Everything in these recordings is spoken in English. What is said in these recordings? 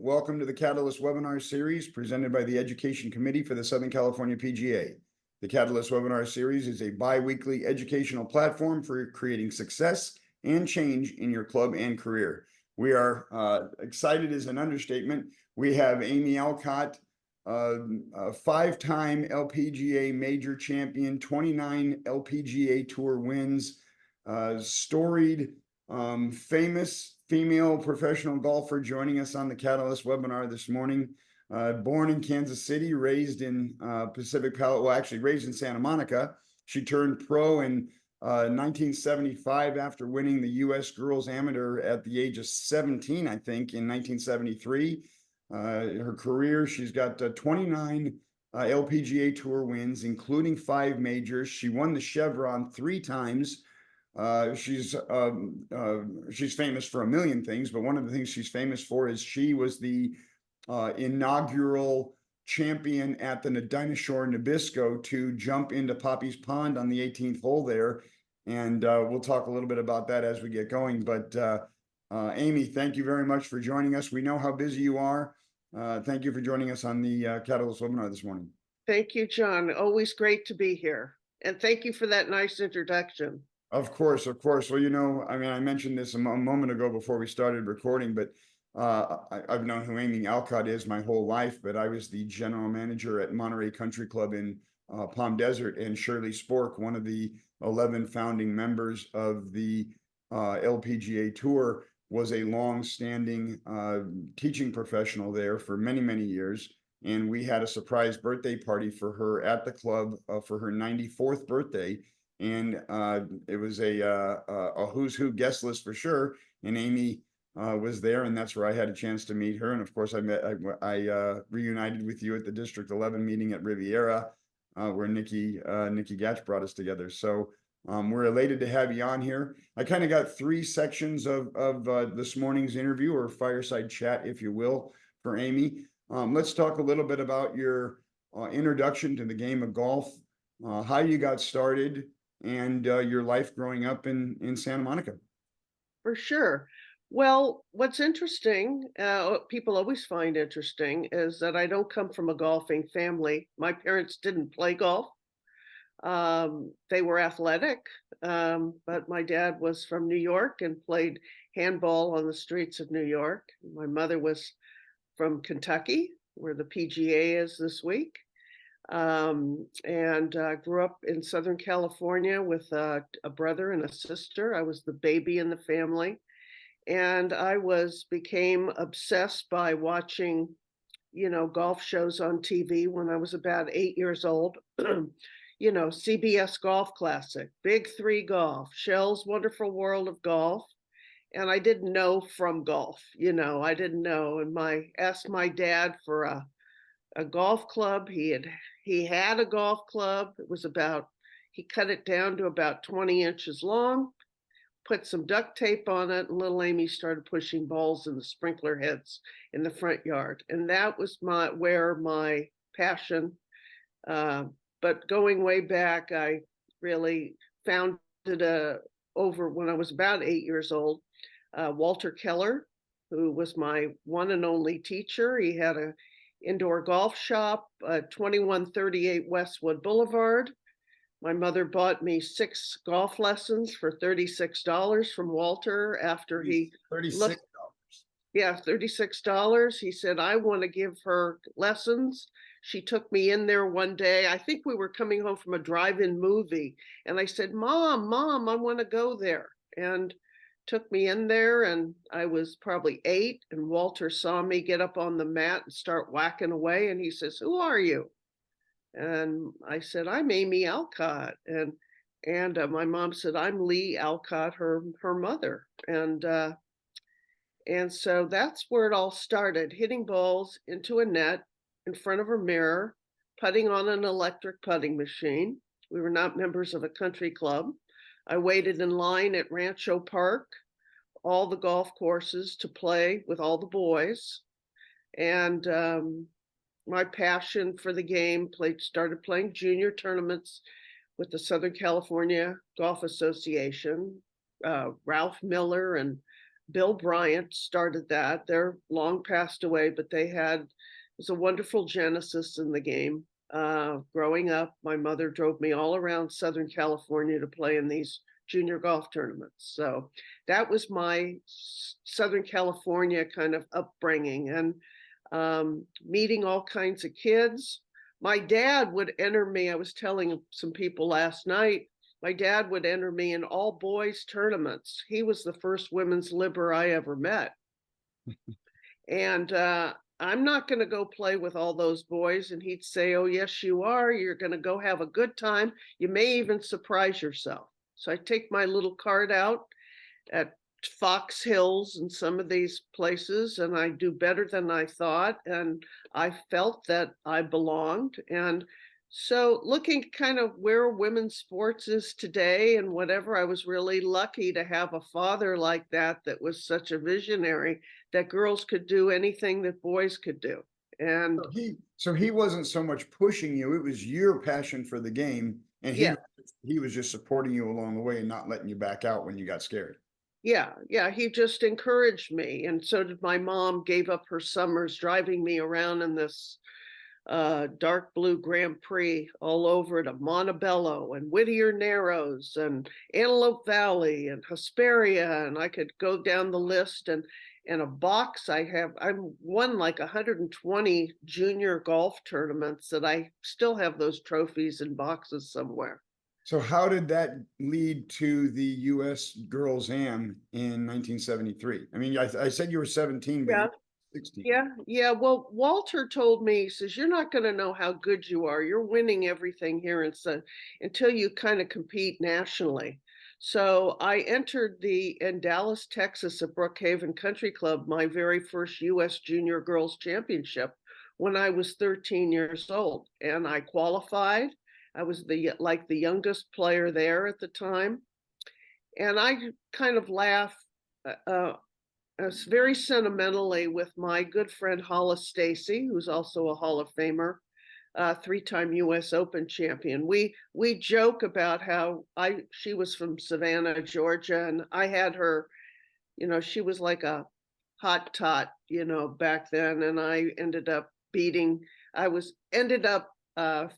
Welcome to the Catalyst webinar series presented by the Education Committee for the Southern California PGA. The Catalyst webinar series is a bi-weekly educational platform for creating success and change in your club and career. We are excited is an understatement. We have Amy Alcott, a five-time LPGA major champion, 29 LPGA Tour wins, storied, famous female professional golfer joining us on the Catalyst webinar this morning. Born in Kansas City, raised in raised in Santa Monica. She turned pro in 1975 after winning the U.S. Girls Amateur at the age of 17, I think, in 1973. Her career, she's got 29 LPGA Tour wins, including 5 majors. She won the Chevron 3 times. She's famous for a million things, but one of the things she's famous for is she was the inaugural champion at the Medina Shore Nabisco to jump into Poppy's Pond on the 18th hole there. And we'll talk a little bit about that as we get going. But Amy, thank you very much for joining us. We know how busy you are. Thank you for joining us on the Catalyst webinar this morning. Thank you, John. Always great to be here. And thank you for that nice introduction. Of course, of course. Well, you know, I mean, I mentioned this a moment ago before we started recording, but I've known who Amy Alcott is my whole life, but I was the general manager at Monterey Country Club in Palm Desert, and Shirley Spork, one of the 11 founding members of the LPGA Tour, was a long-standing teaching professional there for many, many years. And we had a surprise birthday party for her at the club for her 94th birthday. And it was a who's who guest list for sure. And Amy was there, and that's where I had a chance to meet her. And of course, I reunited with you at the District 11 meeting at Riviera, where Nikki Gatch brought us together. So we're elated to have you on here. I kind of got 3 sections of this morning's interview, or fireside chat, if you will, for Amy. Let's talk a little bit about your introduction to the game of golf, how you got started, and your life growing up in Santa Monica. For sure. Well, what's interesting, people always find interesting, is that I don't come from a golfing family. My parents didn't play golf. They were athletic, but my dad was from New York and played handball on the streets of New York. My mother was from Kentucky, where the PGA is this week. And grew up in Southern California with a brother and a sister. I was the baby in the family, and I became obsessed by watching, golf shows on TV when I was about 8 years old. CBS Golf Classic, Big 3 Golf, Shell's Wonderful World of Golf. And I didn't know from golf, I didn't know. And asked my dad for a golf club. He had a golf club. He cut it down to about 20 inches long, put some duct tape on it, and little Amy started pushing balls in the sprinkler heads in the front yard. And that was where my passion, but going way back, I really founded over when I was about 8 years old, Walter Keller, who was my one and only teacher. He had a indoor golf shop, 2138 Westwood Boulevard. My mother bought me 6 golf lessons for $36 from Walter after he $36. Yeah, $36. He said, I want to give her lessons. She took me in there one day. I think we were coming home from a drive-in movie. And I said, Mom, I want to go there. And took me in there, and I was probably 8, and Walter saw me get up on the mat and start whacking away, and he says, who are you? And I said, I'm Amy Alcott. And my mom said, I'm Lee Alcott, her mother. And so that's where it all started, hitting balls into a net in front of a mirror, putting on an electric putting machine. We were not members of a country club. I waited in line at Rancho Park, all the golf courses, to play with all the boys. And my passion for the game, started playing junior tournaments with the Southern California Golf Association, Ralph Miller and Bill Bryant started that. They're long passed away, but it was a wonderful genesis in the game. Growing up, my mother drove me all around Southern California to play in these junior golf tournaments. So that was my Southern California kind of upbringing, and meeting all kinds of kids. My dad would enter me. I was telling some people last night, my dad would enter me in all boys tournaments. He was the first women's libber I ever met. And I'm not going to go play with all those boys. And he'd say, oh, yes, you are. You're going to go have a good time. You may even surprise yourself. So I take my little card out at Fox Hills and some of these places, and I do better than I thought. And I felt that I belonged. And so looking kind of where women's sports is today and whatever, I was really lucky to have a father like that was such a visionary, that girls could do anything that boys could do. And So he wasn't so much pushing you, it was your passion for the game, and yeah, he was just supporting you along the way and not letting you back out when you got scared. yeah, he just encouraged me. And so did my mom. Gave up her summers driving me around in this dark blue Grand Prix all over to Montebello and Whittier Narrows and Antelope Valley and Hesperia, and I could go down the list. And in a box I'm won like 120 junior golf tournaments that I still have those trophies in boxes somewhere. So how did that lead to the U.S. Girls Am in 1973? I mean, I said you were 17, but you Yeah. were 16. Yeah. Well, Walter told me, he says, you're not going to know how good you are. You're winning everything here until you kind of compete nationally. So I entered in Dallas, Texas, at Brookhaven Country Club, my very first U.S. Junior Girls Championship when I was 13 years old. And I qualified. I was the youngest player there at the time. And I kind of laugh very sentimentally with my good friend Hollis Stacy, who's also a Hall of Famer, three-time U.S. Open champion. We joke about how she was from Savannah, Georgia, and I had her, she was like a hot tot, back then, and I ended up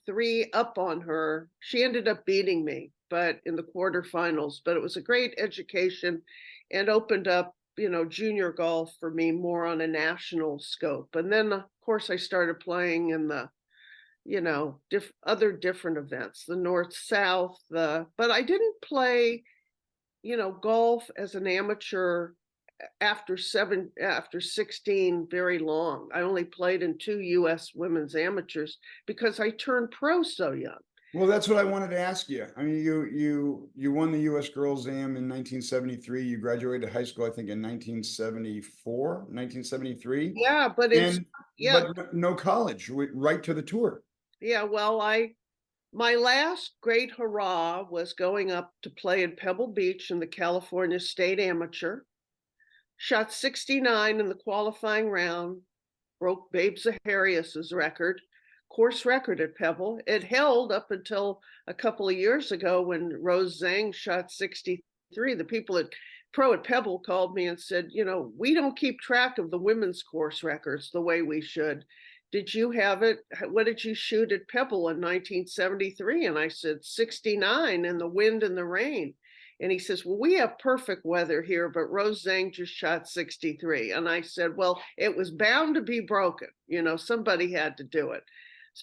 three up on her. She ended up beating me, but in the quarterfinals. But it was a great education and opened up, junior golf for me more on a national scope. And then, of course, I started playing in the, other different events, the North South, but I didn't play, golf as an amateur after 16 very long. I only played in 2 U.S. women's amateurs because I turned pro so young. Well, that's what I wanted to ask you. I mean, you won the U.S. Girls Am in 1973. You graduated high school, I think, in 1974, 1973. Yeah, but but no college, right to the tour. Yeah, well, my last great hurrah was going up to play at Pebble Beach in the California State Amateur. Shot 69 in the qualifying round, broke Babe Zaharias's record, course record at Pebble. It held up until a couple of years ago when Rose Zhang shot 63. The people at Pebble called me and said, we don't keep track of the women's course records the way we should. Did you have it? What did you shoot at Pebble in 1973? And I said, 69 in the wind and the rain. And he says, well, we have perfect weather here, but Rose Zhang just shot 63. And I said, well, it was bound to be broken. Somebody had to do it.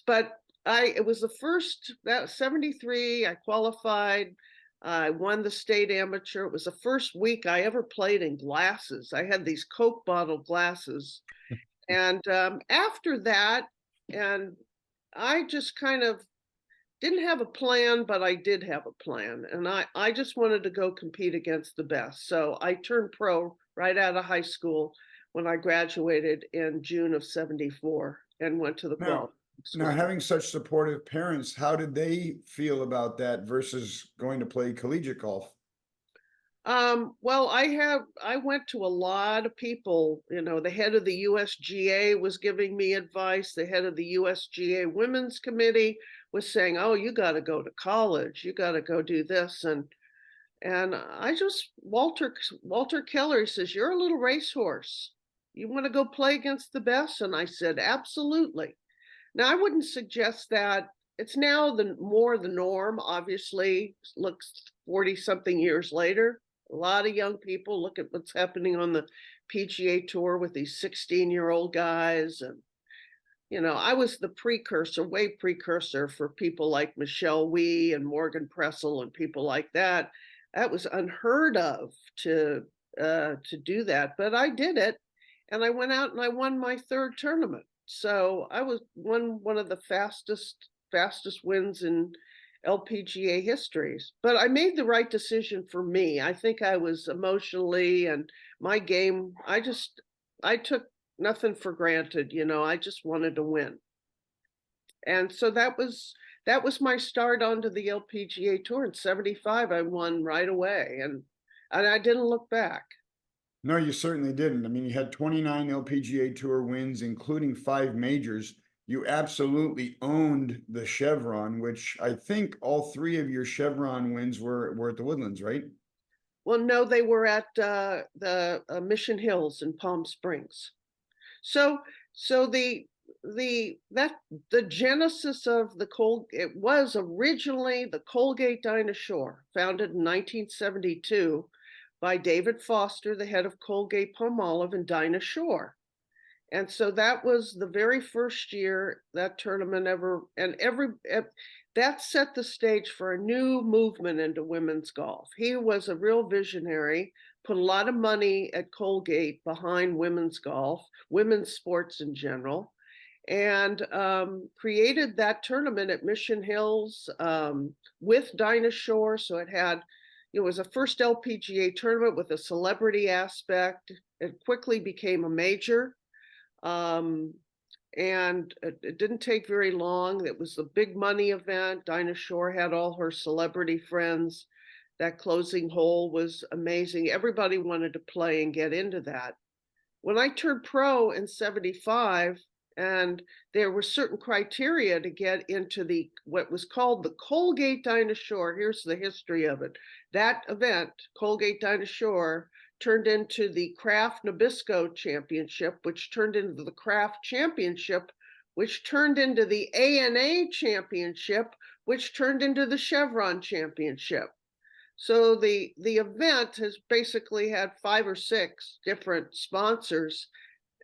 But it was the first, that 73, I qualified. I won the state amateur. It was the first week I ever played in glasses. I had these Coke bottle glasses. And after that, and I just kind of didn't have a plan, but I did have a plan. And I just wanted to go compete against the best. So I turned pro right out of high school when I graduated in June of 74 and went to the qual. Now, having such supportive parents, how did they feel about that versus going to play collegiate golf? Well, I went to a lot of people, the head of the USGA was giving me advice. The head of the USGA Women's Committee was saying, oh, you got to go to college. You got to go do this. And And Walter Keller says, "You're a little racehorse. You want to go play against the best?" And I said, "Absolutely." Now, I wouldn't suggest that. It's now the norm, obviously. Looks 40 something years later. A lot of young people look at what's happening on the PGA Tour with these 16-year-old guys. And, I was the way precursor for people like Michelle Wie and Morgan Pressel and people like that. That was unheard of to do that, but I did it, and I went out and I won my third tournament. So I won one of the fastest wins in LPGA histories. But I made the right decision for me. I think I was emotionally and my game. I took nothing for granted. I just wanted to win, and so that was my start onto the LPGA tour. In '75, I won right away, and I didn't look back. No, you certainly didn't. I mean, you had 29 LPGA Tour wins, including 5 majors. You absolutely owned the Chevron, which I think all 3 of your Chevron wins were at the Woodlands, right? Well, no, they were at the Mission Hills in Palm Springs. So, so the genesis of it was originally the Colgate Dinah Shore, founded in 1972 by David Foster, the head of Colgate Palmolive and Dinah Shore. And so that was the very first year that tournament ever, and that set the stage for a new movement into women's golf. He was a real visionary, put a lot of money at Colgate behind women's golf, women's sports in general, and created that tournament at Mission Hills with Dinah Shore. So it was a first LPGA tournament with a celebrity aspect. It quickly became a major. And it didn't take very long. It was a big money event. Dinah Shore had all her celebrity friends. That closing hole was amazing. Everybody wanted to play and get into that. When I turned pro in '75, and there were certain criteria to get into what was called the Colgate Dinah Shore. Here's the history of it. That event, Colgate Dinah Shore, turned into the Kraft Nabisco Championship, which turned into the Kraft Championship, which turned into the ANA Championship, which turned into the Chevron Championship. So the event has basically had 5 or 6 different sponsors,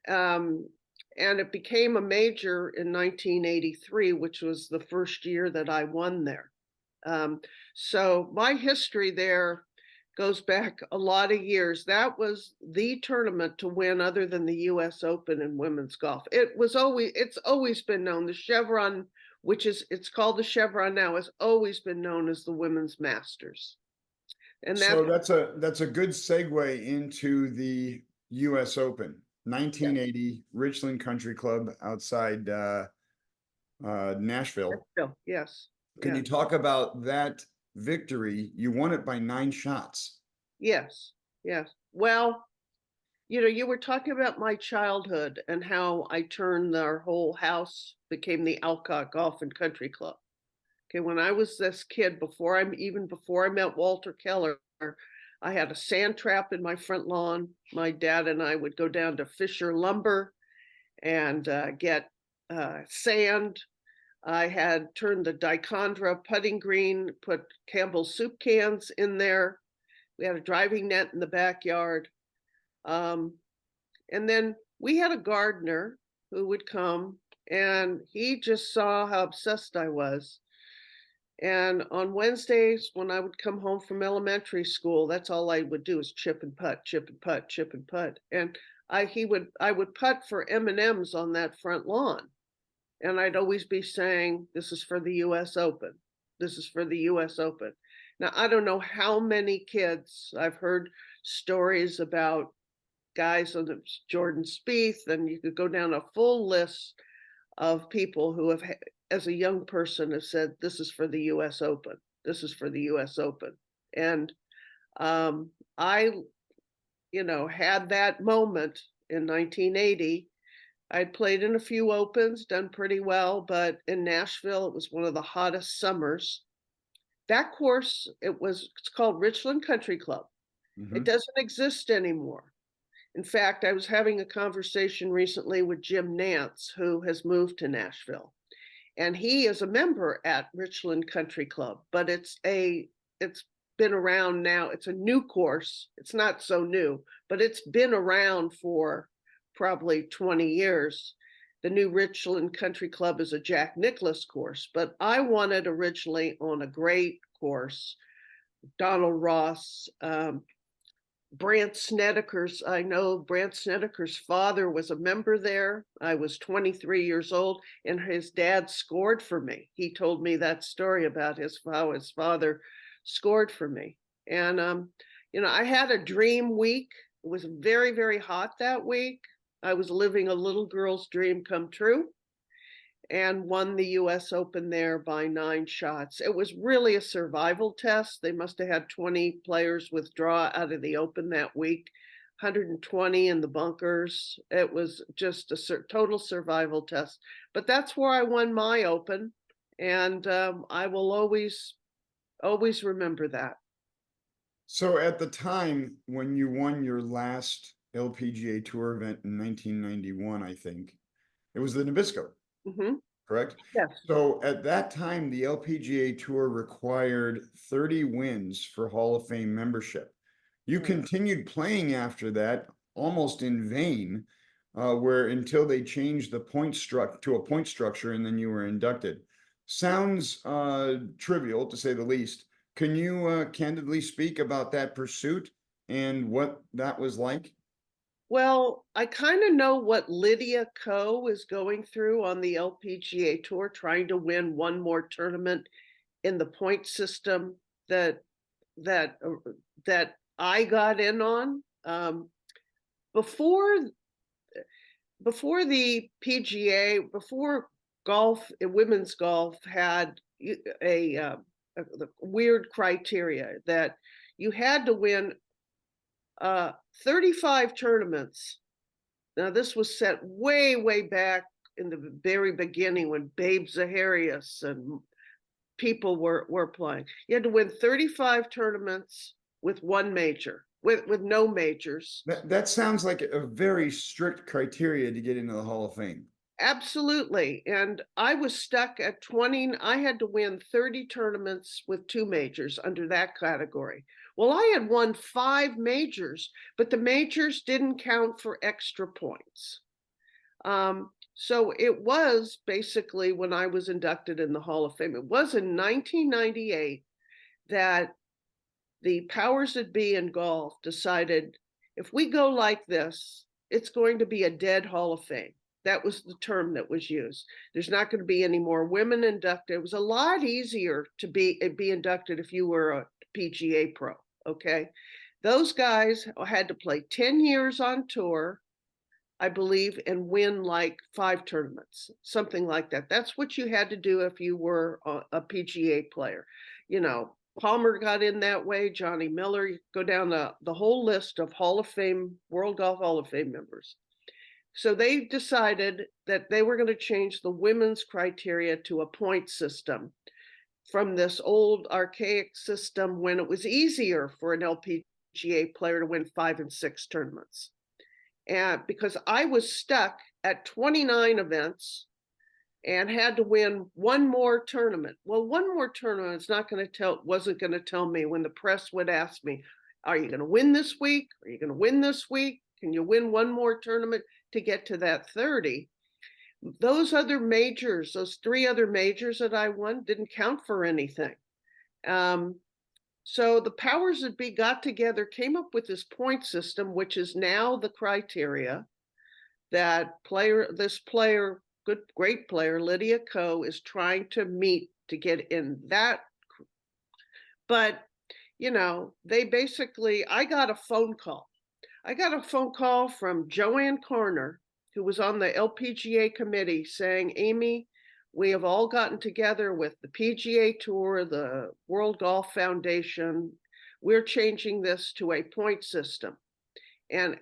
and it became a major in 1983, which was the first year that I won there. So my history there goes back a lot of years. That was the tournament to win, other than the US Open in women's golf. It's always been known. The Chevron, it's called the Chevron now, has always been known as the Women's Masters. And So that's a good segue into the US Open. 1980, Richland Country Club outside Nashville. Yes. Can you talk about that victory? You won it by 9 shots. Yes. Well, you were talking about my childhood and how I turned our whole house, became the Alcott Golf and Country Club. Okay, when I was this kid, before I met Walter Keller, I had a sand trap in my front lawn. My dad and I would go down to Fisher Lumber and get sand. I had turned the Dichondra putting green, put Campbell's soup cans in there. We had a driving net in the backyard. And then we had a gardener who would come, and he just saw how obsessed I was. And on Wednesdays, when I would come home from elementary school, that's all I would do is chip and putt, chip and putt, chip and putt. And I would putt for M&Ms on that front lawn. And I'd always be saying, "This is for the US Open. This is for the US Open." Now, I don't know how many kids, I've heard stories about guys on the Jordan Spieth, and you could go down a full list of people who have, as a young person, have said, "This is for the US Open. This is for the US Open." And I, had that moment in 1980. I'd played in a few Opens, done pretty well, but in Nashville, it was one of the hottest summers. that course, it's called Richland Country Club. It Mhm. doesn't exist anymore. In fact, I was having a conversation recently with Jim Nance, who has moved to Nashville, and he is a member at Richland Country Club, but it's been around now. It's a new course. It's not so new, but it's been around for probably 20 years. The new Richland Country Club is a Jack Nicklaus course, but I wanted originally on a great course, Donald Ross, Brant Snedeker's. I know Brant Snedeker's father was a member there. I was 23 years old, and his dad scored for me. He told me that story about how his father scored for me. And I had a dream week. It was very, very hot that week. I was living a little girl's dream come true, and won the US Open there by 9 shots. It was really a survival test. They must have had 20 players withdraw out of the Open that week, 120 in the bunkers. It was just a total survival test. But that's where I won my Open, and I will always remember that. So at the time when you won your last LPGA Tour event in 1991, I think, it was the Nabisco, Hmm. correct? Yes. So at that time, the LPGA Tour required 30 wins for Hall of Fame membership. You Right. continued playing after that almost in vain, where until they changed the to a point structure and then you were inducted. Sounds trivial to say the least. Can you candidly speak about that pursuit and what that was like? Well, I kind of know what Lydia Ko is going through on the LPGA Tour, trying to win one more tournament in the point system that that that I got in on. Before before the PGA, before golf, women's golf had a weird criteria that you had to win 35 tournaments. Now, this was set way, way back in the very beginning when Babe Zaharias and people were playing. You had to win 35 tournaments with one major, with no majors. That sounds like a very strict criteria to get into the Hall of Fame. Absolutely. And I was stuck at 20. I had to win 30 tournaments with two majors under that category. Well, I had won 5 majors, but the majors didn't count for extra points. So it was basically when I was inducted in the Hall of Fame. It was in 1998 that the powers that be in golf decided, if we go like this, it's going to be a dead Hall of Fame. That was the term that was used. There's not going to be any more women inducted. It was a lot easier to be inducted if you were a PGA pro. Okay. Those guys had to play 10 years on tour, I believe, and win like 5 tournaments, something like that. That's what you had to do if you were a PGA player. Palmer got in that way, Johnny Miller, you go down the whole list of Hall of Fame, World Golf Hall of Fame members. So they decided that they were going to change the women's criteria to a point system from this old archaic system when it was easier for an LPGA player to win 5 and 6 tournaments. And because I was stuck at 29 events and had to win one more tournament. Well, one more tournament wasn't going to tell me when the press would ask me, are you going to win this week? Are you going to win this week? Can you win one more tournament to get to that 30? Those other majors, those 3 other majors that I won didn't count for anything. So the powers that be got together, came up with this point system, which is now the criteria that great player, Lydia Ko, is trying to meet to get in that. But, I got a phone call. I got a phone call from Joanne Carner, who was on the LPGA committee, saying, Amy, we have all gotten together with the PGA Tour, the World Golf Foundation. We're changing this to a point system. And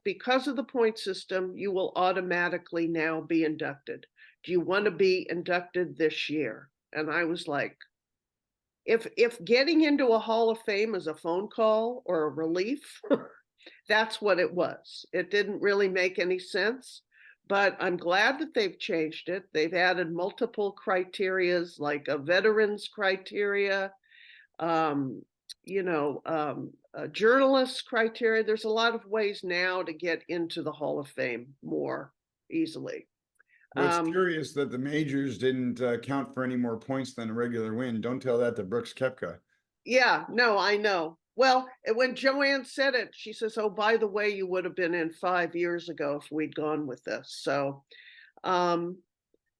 because of the point system, you will automatically now be inducted. Do you want to be inducted this year? And I was like, if getting into a Hall of Fame is a phone call or a relief, that's what it was. It didn't really make any sense, but I'm glad that they've changed it. They've added multiple criterias like a veterans criteria, um, a journalist criteria. There's a lot of ways now to get into the Hall of Fame more easily. Well, it's curious that the majors didn't count for any more points than a regular win. Don't tell that to Brooks Koepka. Yeah, no, I know. Well, when Joanne said it, she says, "Oh, by the way, you would have been in 5 years ago if we'd gone with this." So, um,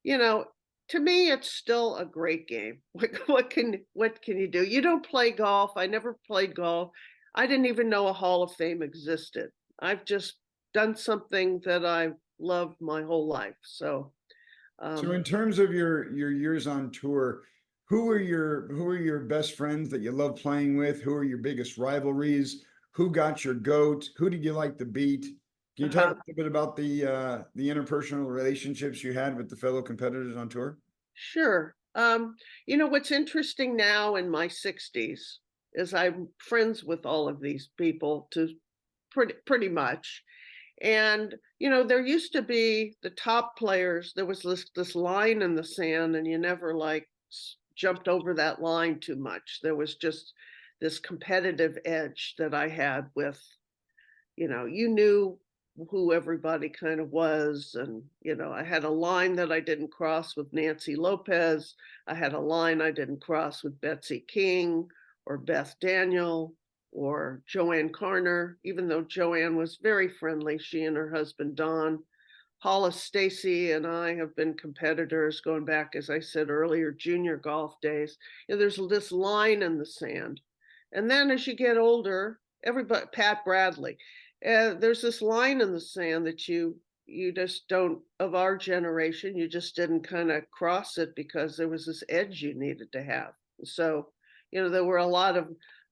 you know, to me, it's still a great game. What can you do? You don't play golf. I never played golf. I didn't even know a Hall of Fame existed. I've just done something that I loved my whole life. So, So um, in terms of your years on tour, who are your best friends that you love playing with? Who are your biggest rivalries? Who got your goat? Who did you like to beat? Can you talk a uh-huh. little bit about the interpersonal relationships you had with the fellow competitors on tour? Sure. What's interesting now in my 60s is I'm friends with all of these people to pretty much. And there used to be the top players. There was this line in the sand, and you never like jumped over that line too much. There was just this competitive edge that I had with, you knew who everybody kind of was. And, I had a line that I didn't cross with Nancy Lopez. I had a line I didn't cross with Betsy King or Beth Daniel or Joanne Carner, even though Joanne was very friendly, she and her husband, Don. Hollis Stacy and I have been competitors going back, as I said earlier, junior golf days. There's this line in the sand. And then as you get older, everybody, Pat Bradley, there's this line in the sand that you just don't, of our generation, you just didn't kind of cross it because there was this edge you needed to have. So, there were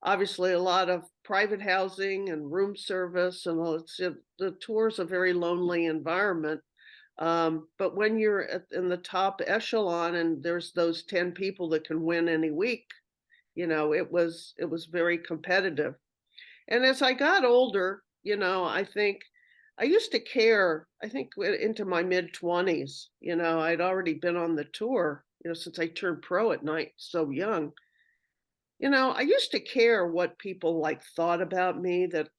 obviously a lot of private housing and room service, and the tour's a very lonely environment. But when you're in the top echelon and there's those 10 people that can win any week, it was very competitive. And as I got older, I think I used to care, I think into my mid 20s, I'd already been on the tour, since I turned pro at night so young. I used to care what people like thought about me, that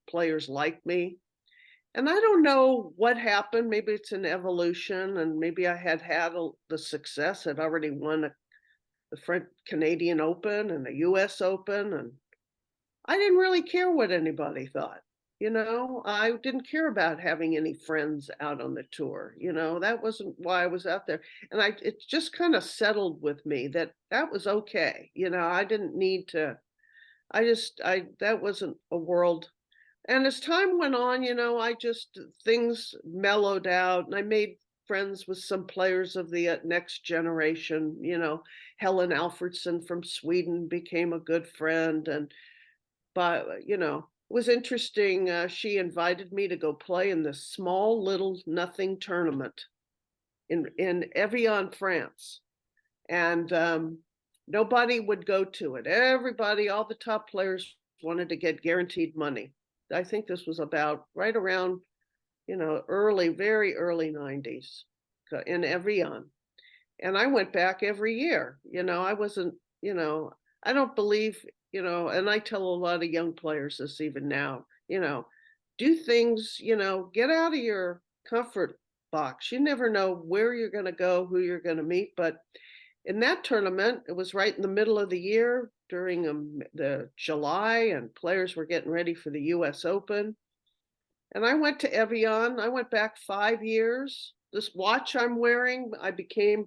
players liked me. And I don't know what happened. Maybe it's an evolution, and maybe I had the success. I'd already won the French Canadian Open and the US Open, and I didn't really care what anybody thought. I didn't care about having any friends out on the tour. That wasn't why I was out there. And it just kind of settled with me that that was okay. I didn't need to, that wasn't a world. And as time went on, things mellowed out, and I made friends with some players of the next generation. Helen Alfredsson from Sweden became a good friend. And but it was interesting. She invited me to go play in this small little nothing tournament in Evian, France, and nobody would go to it. Everybody, all the top players wanted to get guaranteed money. I think this was about right around very early 90s in Evian, and I went back every year. I wasn't. I don't believe, and I tell a lot of young players this even now, do things, get out of your comfort box. You never know where you're going to go, who you're going to meet. But in that tournament, it was right in the middle of the year during the July, and players were getting ready for the US Open. And I went to Evian. I went back 5 years. This watch I'm wearing, I became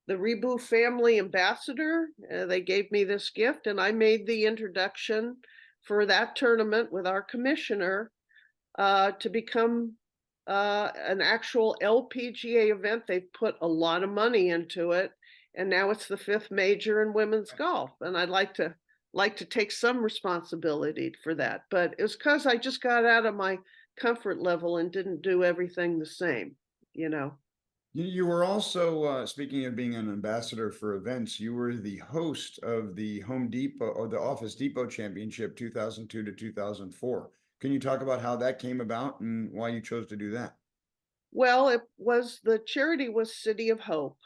the Rebu family ambassador. They gave me this gift, and I made the introduction for that tournament with our commissioner to become an actual LPGA event. They've put a lot of money into it, and now it's the 5th major in women's golf. And I'd like to take some responsibility for that. But it was because I just got out of my comfort level and didn't do everything the same, you know. You were also, speaking of being an ambassador for events, you were the host of the Home Depot or the Office Depot Championship 2002 to 2004. Can you talk about how that came about and why you chose to do that? Well, the charity was City of Hope,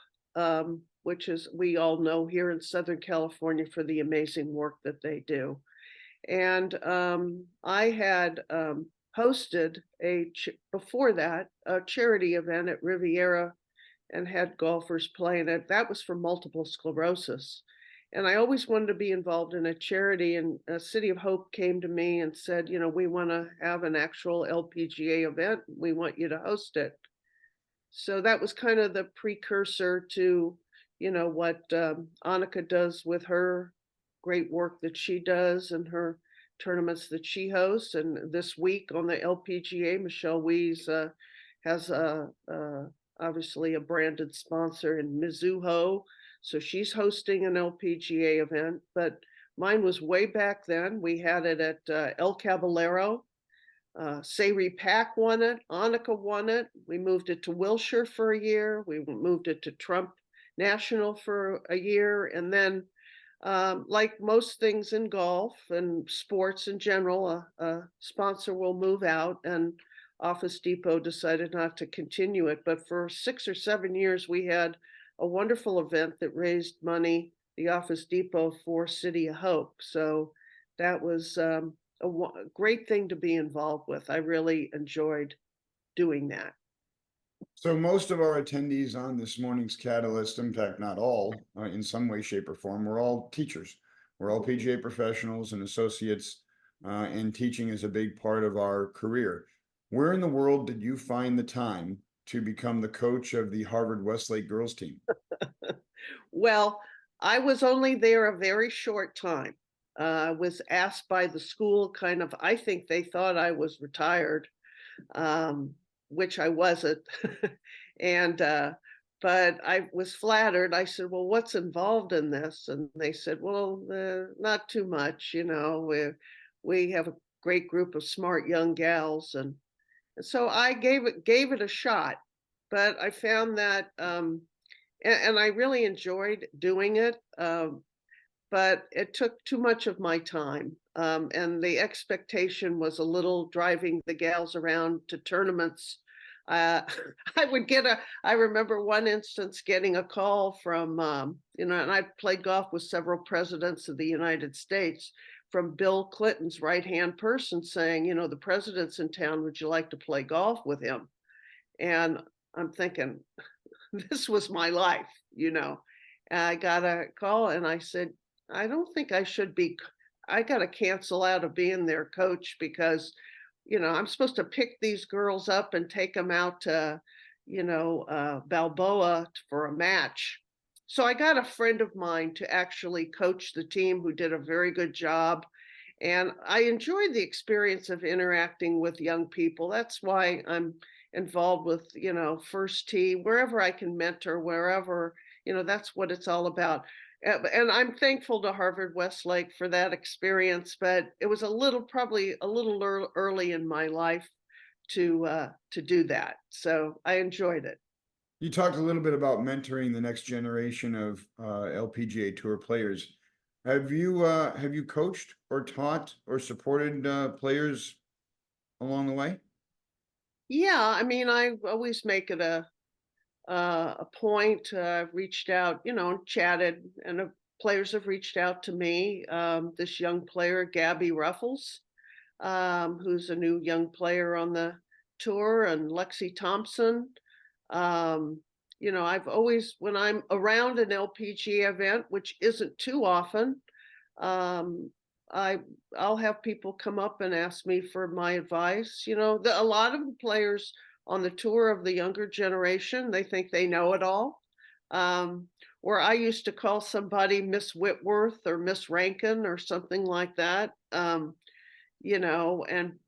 which is, we all know here in Southern California for the amazing work that they do. And I had hosted before that, a charity event at Riviera and had golfers play in it. That was for multiple sclerosis. And I always wanted to be involved in a charity. And City of Hope came to me and said, we want to have an actual LPGA event. We want you to host it. So that was kind of the precursor to, what Annika does with her great work that she does and her tournaments that she hosts. And this week on the LPGA, Michelle Weiss has obviously a branded sponsor in Mizuho. So she's hosting an LPGA event, but mine was way back then. We had it at El Caballero. Sayri Pack won it. Annika won it. We moved it to Wilshire for a year. We moved it to Trump National for a year. And then, like most things in golf and sports in general, a sponsor will move out, and Office Depot decided not to continue it. But for 6 or 7 years, we had a wonderful event that raised money, the Office Depot for City of Hope. So that was a great thing to be involved with. I really enjoyed doing that. So most of our attendees on this morning's Catalyst, in fact, not all, in some way, shape, or form, we're all teachers. We're all PGA professionals and associates, and teaching is a big part of our career. Where in the world did you find the time to become the coach of the Harvard Westlake girls team? Well, I was only there a very short time. I was asked by the school, kind of, I think they thought I was retired, which I wasn't. And but I was flattered. I said, "Well, what's involved in this?" And they said, "Well, not too much. We have a great group of smart young gals." And so I gave it a shot. But I found that, and I really enjoyed doing it. But it took too much of my time. And the expectation was a little driving the gals around to tournaments. Uh, I remember one instance getting a call from, and I've played golf with several presidents of the United States, from Bill Clinton's right-hand person saying, the president's in town, would you like to play golf with him? And I'm thinking, this was my life. I got a call and I said, I don't think I should be, I got to cancel out of being their coach because, I'm supposed to pick these girls up and take them out to, Balboa for a match. So I got a friend of mine to actually coach the team who did a very good job. And I enjoyed the experience of interacting with young people. That's why I'm involved with, First Tee, wherever I can mentor, wherever, that's what it's all about. And I'm thankful to Harvard Westlake for that experience, but it was probably a little early in my life to do that. So I enjoyed it. You talked a little bit about mentoring the next generation of LPGA Tour players. Have you coached or taught or supported players along the way? Yeah, I mean, I always make it a point. I've reached out, chatted, and players have reached out to me. This young player, Gabby Ruffles, who's a new young player on the tour, and Lexi Thompson. I've always, when I'm around an LPGA event, which isn't too often, um, I'll have people come up and ask me for my advice. A lot of the players on the tour of the younger generation, they think they know it all. Where I used to call somebody Miss Whitworth or Miss Rankin or something like that, and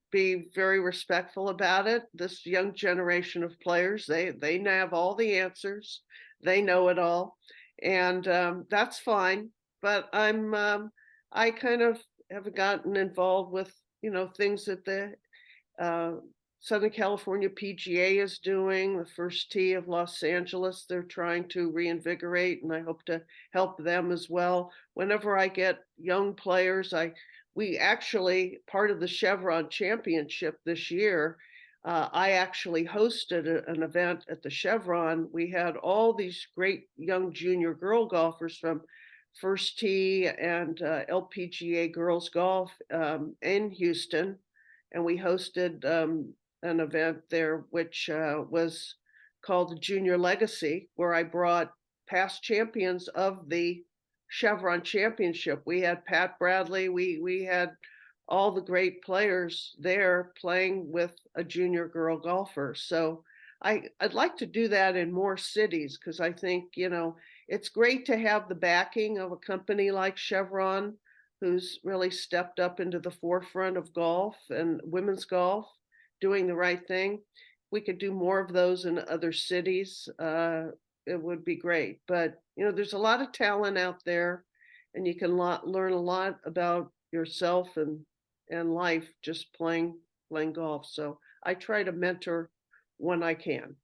be very respectful about it. This young generation of players, they have all the answers. They know it all. And that's fine. But I kind of have gotten involved with, things that the uh, Southern California PGA is doing, the first tee of Los Angeles, they're trying to reinvigorate, and I hope to help them as well. Whenever I get young players, we actually, part of the Chevron Championship this year, I actually hosted an event at the Chevron. We had all these great young junior girl golfers from First Tee and LPGA Girls Golf in Houston, and we hosted an event there, which was called the Junior Legacy, where I brought past champions of the Chevron Championship. We had Pat Bradley. We had all the great players there playing with a junior girl golfer. So I'd like to do that in more cities, because I think, it's great to have the backing of a company like Chevron, who's really stepped up into the forefront of golf and women's golf, doing the right thing. We could do more of those in other cities. It would be great. But, there's a lot of talent out there, and you can learn a lot about yourself and life just playing golf. So I try to mentor when I can.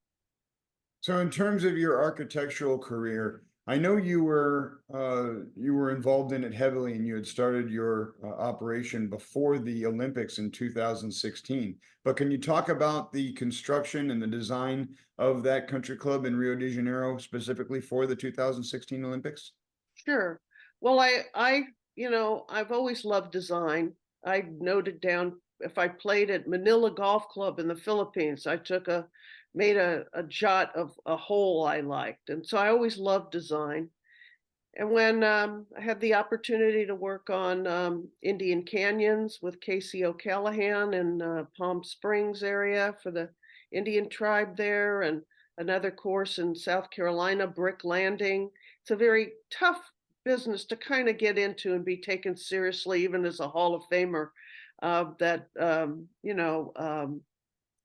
So in terms of your architectural career, I know you were involved in it heavily, and you had started your operation before the Olympics in 2016. But can you talk about the construction and the design of that country club in Rio de Janeiro, specifically for the 2016 Olympics? Sure. Well, I've always loved design. I noted down, if I played at Manila Golf Club in the Philippines, I made a jot of a hole I liked. And so I always loved design. And when I had the opportunity to work on Indian Canyons with Casey O'Callahan in Palm Springs area for the Indian tribe there, and another course in South Carolina, Brick Landing. It's a very tough business to kind of get into and be taken seriously, even as a Hall of Famer.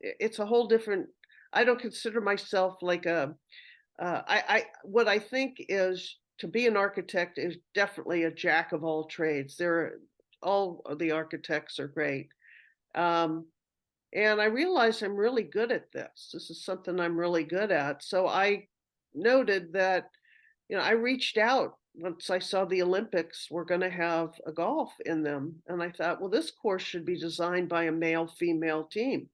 It's a whole different. I don't consider myself like what I think is to be an architect is definitely a jack of all trades. All of the architects are great. And I realize I'm really good at this. This is something I'm really good at. So I noted that, I reached out once I saw the Olympics were going to have a golf in them. And I thought, well, this course should be designed by a male-female team.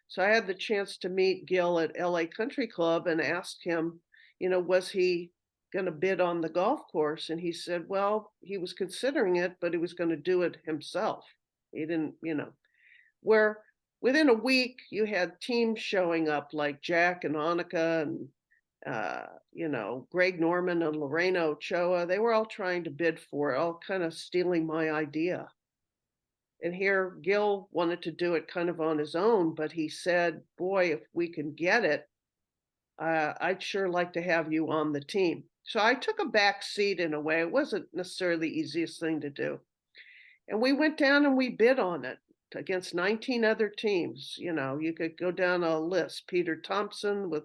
So I had the chance to meet Gil at LA Country Club and asked him, was he going to bid on the golf course? And he said, well, he was considering it, but he was going to do it himself. He didn't, where within a week you had teams showing up like Jack and Annika and, Greg Norman and Lorena Ochoa. They were all trying to bid for it, all kind of stealing my idea. And here Gil wanted to do it kind of on his own, but he said, boy, if we can get it, I'd sure like to have you on the team. So I took a back seat in a way. It wasn't necessarily the easiest thing to do. And we went down and we bid on it against 19 other teams. You could go down a list. Peter Thompson with,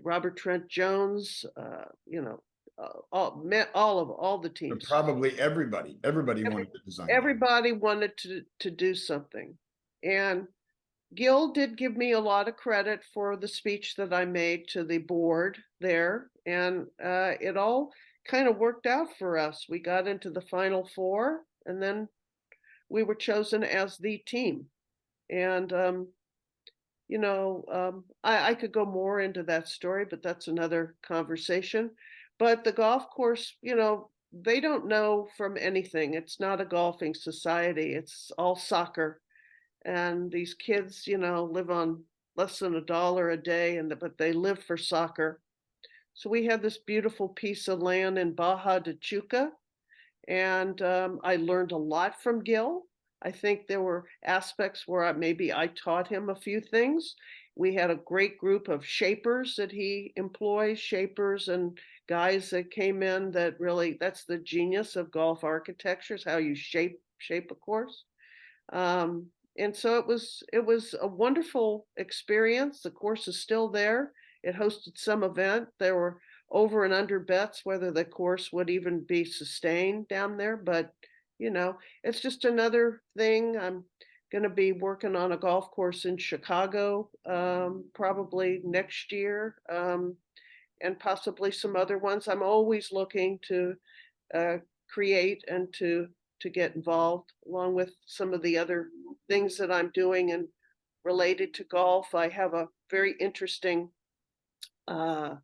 Robert Trent Jones, all the teams. Probably everybody wanted to design. Everybody wanted to do something. And Gil did give me a lot of credit for the speech that I made to the board there. And it all kind of worked out for us. We got into the Final Four, and then we were chosen as the team. And, I could go more into that story, but that's another conversation. But the golf course, they don't know from anything. It's not a golfing society. It's all soccer. And these kids, live on less than $1 a day, but they live for soccer. So we had this beautiful piece of land in Baja de Chuca, and I learned a lot from Gil. I think there were aspects where maybe I taught him a few things. We had a great group of shapers that he employs, shapers and guys that came in that really, that's the genius of golf architecture, is how you shape a course. And so it was a wonderful experience. The course is still there. It hosted some event. There were over and under bets whether the course would even be sustained down there. But, it's just another thing. I'm going to be working on a golf course in Chicago, probably next year, and possibly some other ones. I'm always looking to uh, create and to get involved, along with some of the other things that I'm doing and related to golf. I have a very interesting uh,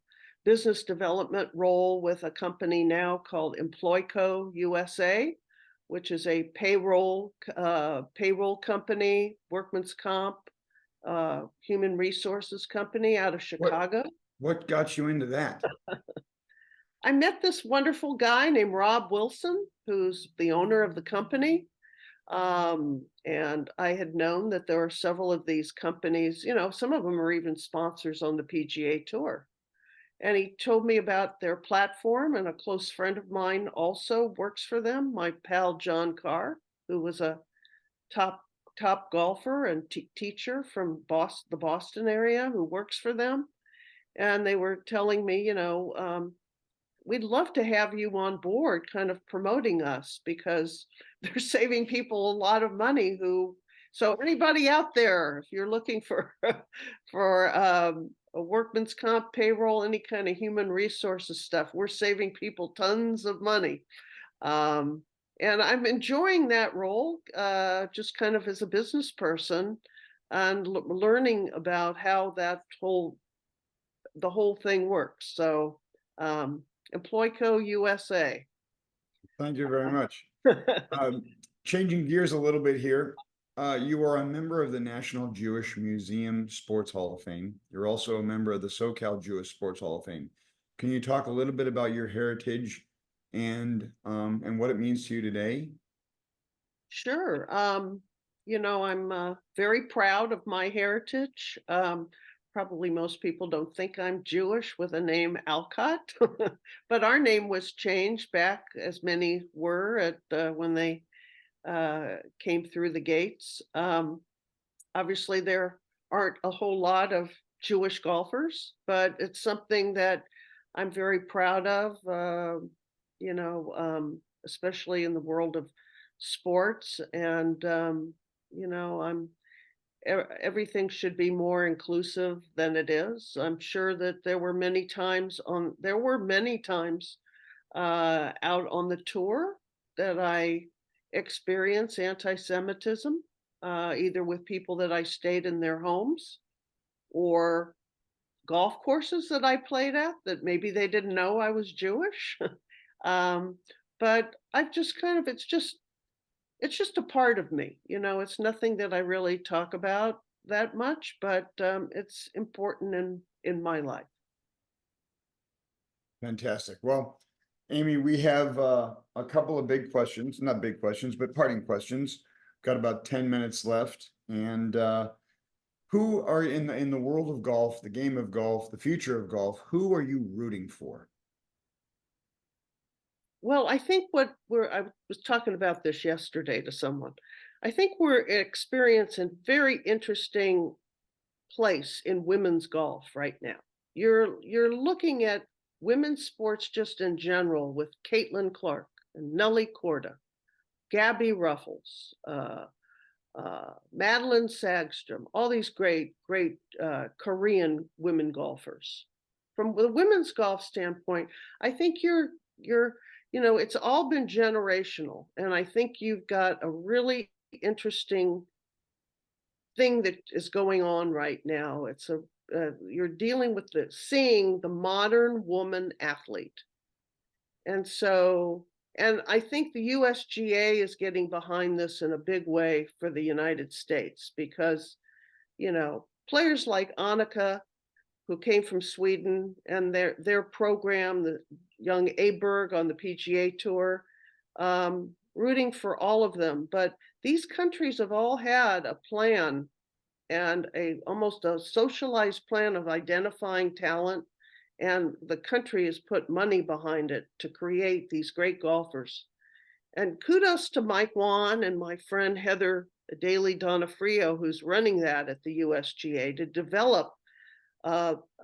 business development role with a company now called Employco USA, which is a payroll company, workman's comp, human resources company out of What Chicago. what got you into that? I met this wonderful guy named Rob Wilson, who's the owner of the company. And I had known that there are several of these companies, some of them are even sponsors on the PGA Tour. And he told me about their platform, and a close friend of mine also works for them, my pal John Carr, who was a top top golfer and teacher from the Boston area who works for them. And they were telling me, we'd love to have you on board kind of promoting us because they're saving people a lot of money so anybody out there, if you're looking for for a workman's comp, payroll, any kind of human resources stuff, we're saving people tons of money. um, and I'm enjoying that role, just kind of as a business person, and learning about how the whole thing works. So Employco USA. Thank you very much. Um, Changing gears a little bit here, you are a member of the National Jewish Museum Sports Hall of Fame. You're also a member of the SoCal Jewish Sports Hall of Fame. Can you talk a little bit about your heritage and what it means to you today? Sure. I'm very proud of my heritage. Probably most people don't think I'm Jewish with a name Alcott, but our name was changed back, as many were when they came through the gates. Obviously, there aren't a whole lot of Jewish golfers, but it's something that I'm very proud of. Especially in the world of sports, and I'm everything should be more inclusive than it is. I'm sure that there were many times out on the tour that I experienced anti-Semitism, either with people that I stayed in their homes or golf courses that I played at that maybe they didn't know I was Jewish. um, but I've just kind of it's just a part of me. It's nothing that I really talk about that much, but it's important in my life. Fantastic. Well, Amy, we have a couple of big questions, not big questions, but parting questions. Got about 10 minutes left. And who are in the world of golf, the game of golf, the future of golf, who are you rooting for? Well, I think I was talking about this yesterday to someone. I think we're experiencing very interesting place in women's golf right now. You're looking at women's sports just in general with Caitlin Clark and Nellie Korda, Gabby Ruffles, Madeline Sagstrom, all these great Korean women golfers. From the women's golf standpoint, I think it's all been generational, and I think you've got a really interesting thing that is going on right now. You're dealing with seeing the modern woman athlete. And I think the USGA is getting behind this in a big way for the United States because, players like Annika, who came from Sweden, and their program, the young Aberg on the PGA Tour, rooting for all of them. But these countries have all had a plan and almost a socialized plan of identifying talent, and the country has put money behind it to create these great golfers. And kudos to Mike Wan and my friend Heather Daly Donofrio, who's running that at the USGA, to develop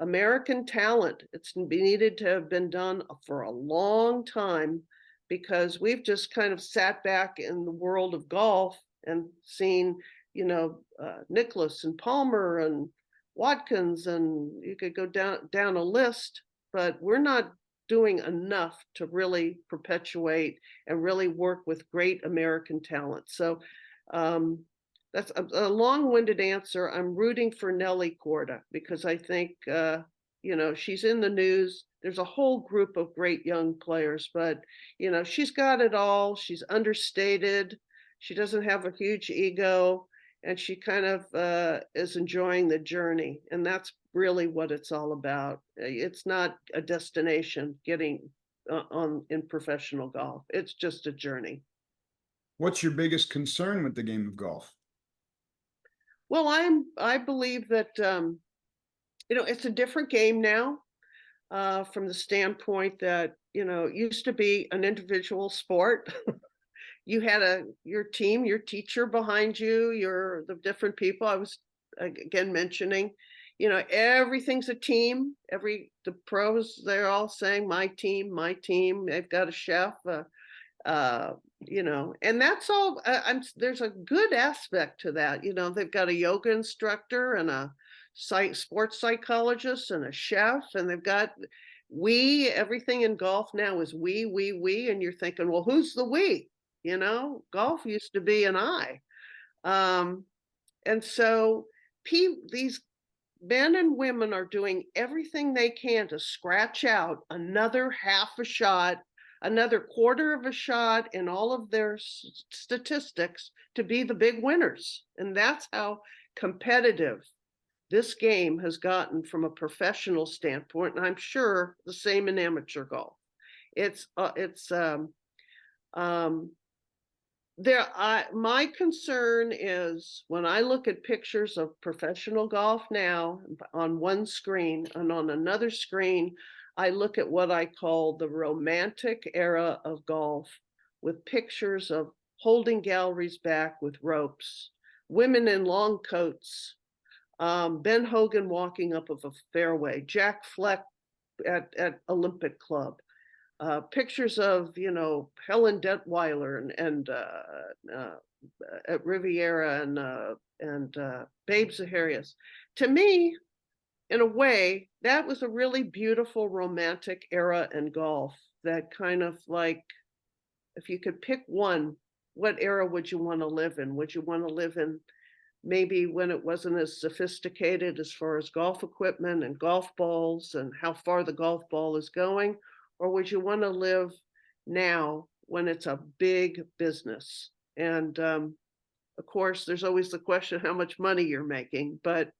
American talent. It's needed to have been done for a long time because we've just kind of sat back in the world of golf and seen Nicholas and Palmer and Watkins, and you could go down a list, but we're not doing enough to really perpetuate and really work with great American talent. So that's a long-winded answer. I'm rooting for Nelly Korda because I think, she's in the news. There's a whole group of great young players, but, she's got it all. She's understated. She doesn't have a huge ego, and she kind of is enjoying the journey. And that's really what it's all about. It's not a destination getting in professional golf. It's just a journey. What's your biggest concern with the game of golf? Well, I believe that it's a different game now, from the standpoint that it used to be an individual sport. You had your team, your teacher behind you, the different people. I was again mentioning, everything's a team. The pros, they're all saying my team, my team. They've got a chef, and that's all. There's a good aspect to that. They've got a yoga instructor and a sports psychologist and a chef, and they've got everything in golf now is we, and you're thinking, well, who's the we? Golf used to be an I. And so these men and women are doing everything they can to scratch out another half a shot, another quarter of a shot in all of their statistics to be the big winners. And that's how competitive this game has gotten from a professional standpoint. And I'm sure the same in amateur golf. My concern is when I look at pictures of professional golf now on one screen, and on another screen, I look at what I call the romantic era of golf, with pictures of holding galleries back with ropes, women in long coats, Ben Hogan walking up of a fairway, Jack Fleck at Olympic Club. Pictures of Helen Detweiler and at Riviera and Babe Zaharias. To me, in a way, that was a really beautiful romantic era in golf. That kind of like, if you could pick one, what era would you want to live in? Would you want to live in maybe when it wasn't as sophisticated as far as golf equipment and golf balls and how far the golf ball is going? Or would you want to live now when it's a big business? And of course, there's always the question how much money you're making. But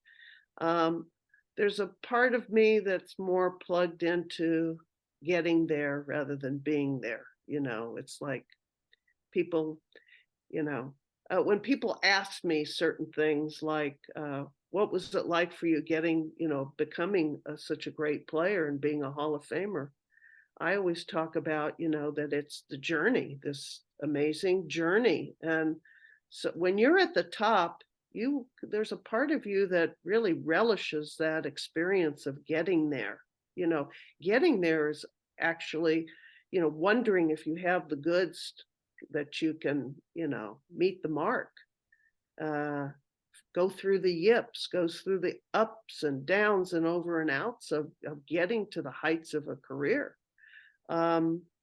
there's a part of me that's more plugged into getting there rather than being there. It's like people, when people ask me certain things like, what was it like for you becoming such a great player and being a Hall of Famer? I always talk about, that it's the journey, this amazing journey. And so when you're at the top, there's a part of you that really relishes that experience of getting there. Getting there is actually, wondering if you have the goods that you can, meet the mark, go through the yips, goes through the ups and downs and over and outs of getting to the heights of a career.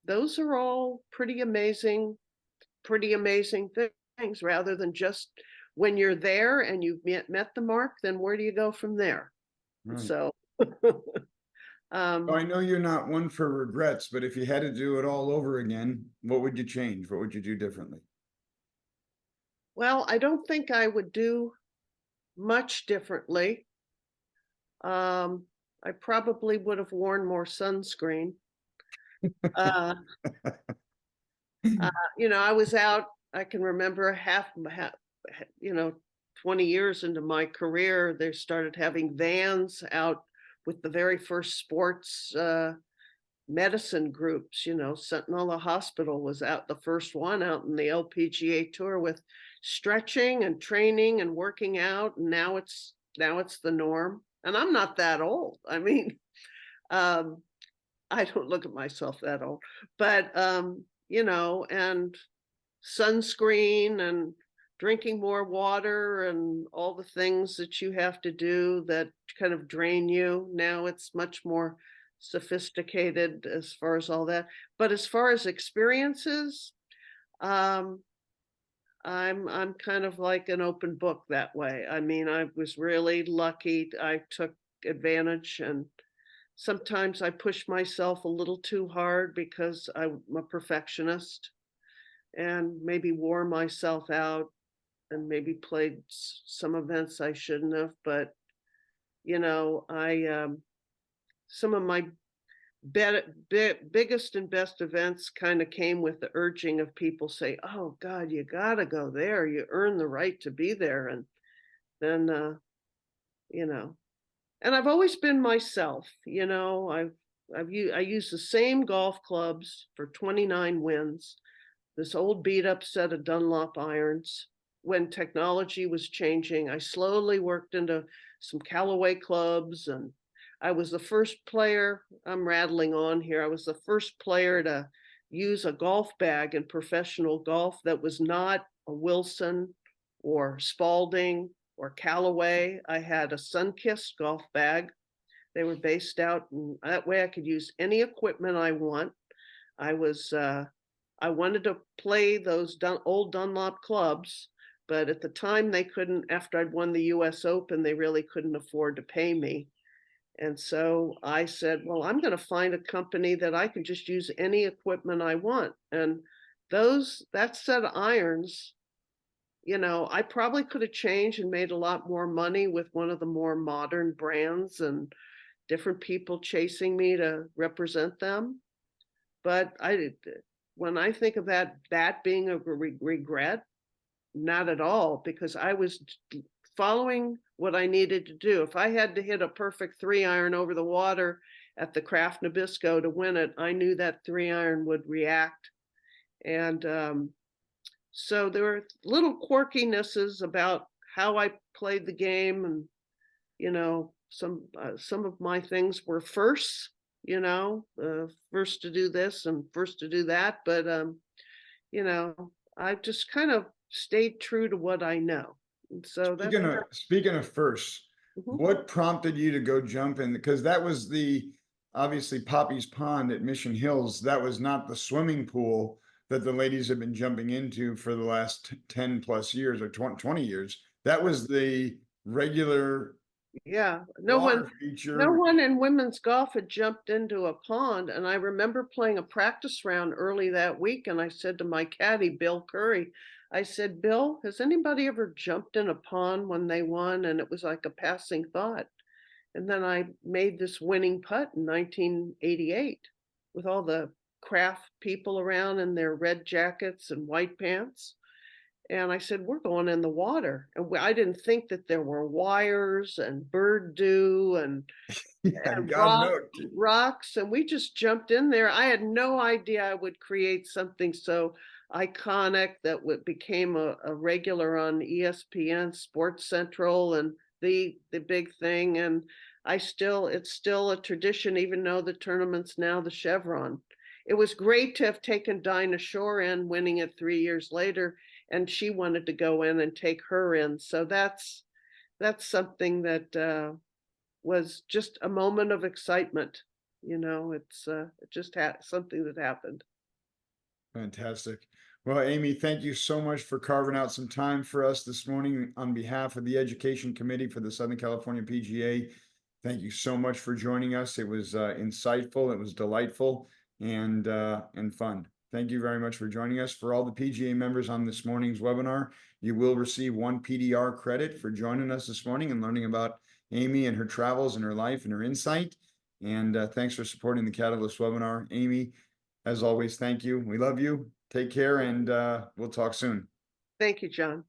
Those are all pretty amazing things, rather than just when you're there and you've met the mark, then where do you go from there? Right. So I know you're not one for regrets, but if you had to do it all over again, what would you change? What would you do differently? Well, I don't think I would do much differently. I probably would have worn more sunscreen. I was out, I can remember 20 years into my career, they started having vans out with the very first sports medicine groups. Sentinel Hospital was out, the first one out in the LPGA Tour, with stretching and training and working out. And now it's the norm. And I'm not that old. I mean, I don't look at myself that old, but and sunscreen and drinking more water and all the things that you have to do that kind of drain you. Now it's much more sophisticated as far as all that. But as far as experiences, um, I'm kind of like an open book that way. I mean, I was really lucky. I took advantage, and sometimes I push myself a little too hard because I'm a perfectionist and maybe wore myself out and maybe played some events I shouldn't have. But, some of my biggest and best events kind of came with the urging of people say, "Oh God, you gotta go there. You earn the right to be there." And then, you know, and I've always been myself. I use the same golf clubs for 29 wins. This old beat up set of Dunlop irons. When technology was changing, I slowly worked into some Callaway clubs, and I was the first player. I'm rattling on here. I was the first player to use a golf bag in professional golf that was not a Wilson or Spalding or Callaway. I had a Sunkist golf bag. They were based out, and that way I could use any equipment I want. I wanted to play those old Dunlop clubs, but at the time they couldn't. After I'd won the US Open, they really couldn't afford to pay me. And so I said, well, I'm going to find a company that I can just use any equipment I want. And that set of irons, I probably could have changed and made a lot more money with one of the more modern brands and different people chasing me to represent them. But when I think of that being a regret, not at all, because I was following what I needed to do. If I had to hit a perfect 3-iron over the water at the Kraft Nabisco to win it, I knew that 3-iron would react. And so there were little quirkinesses about how I played the game, and some of my things were firsts. First to do this and first to do that, but I just kind of stayed true to what I know. And so Speaking of firsts, Mhm. what prompted you to go jump in? Because that was obviously Poppy's Pond at Mission Hills. That was not the swimming pool that the ladies have been jumping into for the last 10 plus years or 20 years. That was the regular Yeah, water feature. no one in women's golf had jumped into a pond. And I remember playing a practice round early that week, and I said to my caddy, Bill Curry, I said, Bill, has anybody ever jumped in a pond when they won? And it was like a passing thought. And then I made this winning putt in 1988 with all the craft people around in their red jackets and white pants. And I said, we're going in the water. And I didn't think that there were wires and bird dew and Yeah, God knows. rocks. And we just jumped in there. I had no idea I would create something so iconic that became a regular on ESPN, Sports Central, and the big thing. And it's still a tradition, even though the tournament's now the Chevron. It was great to have taken Dinah Shore in, winning it 3 years later, and she wanted to go in and take her in. So that's something that was just a moment of excitement. It's it just something that happened. Fantastic. Well, Amy, thank you so much for carving out some time for us this morning on behalf of the Education Committee for the Southern California PGA. Thank you so much for joining us. It was insightful, it was delightful, and fun. Thank you very much for joining us. For all the PGA members on this morning's webinar, you will receive 1 PDR credit for joining us this morning and learning about Amy and her travels and her life and her insight. And thanks for supporting the Catalyst webinar. Amy, as always, thank you. We love you. Take care, and we'll talk soon. Thank you, John.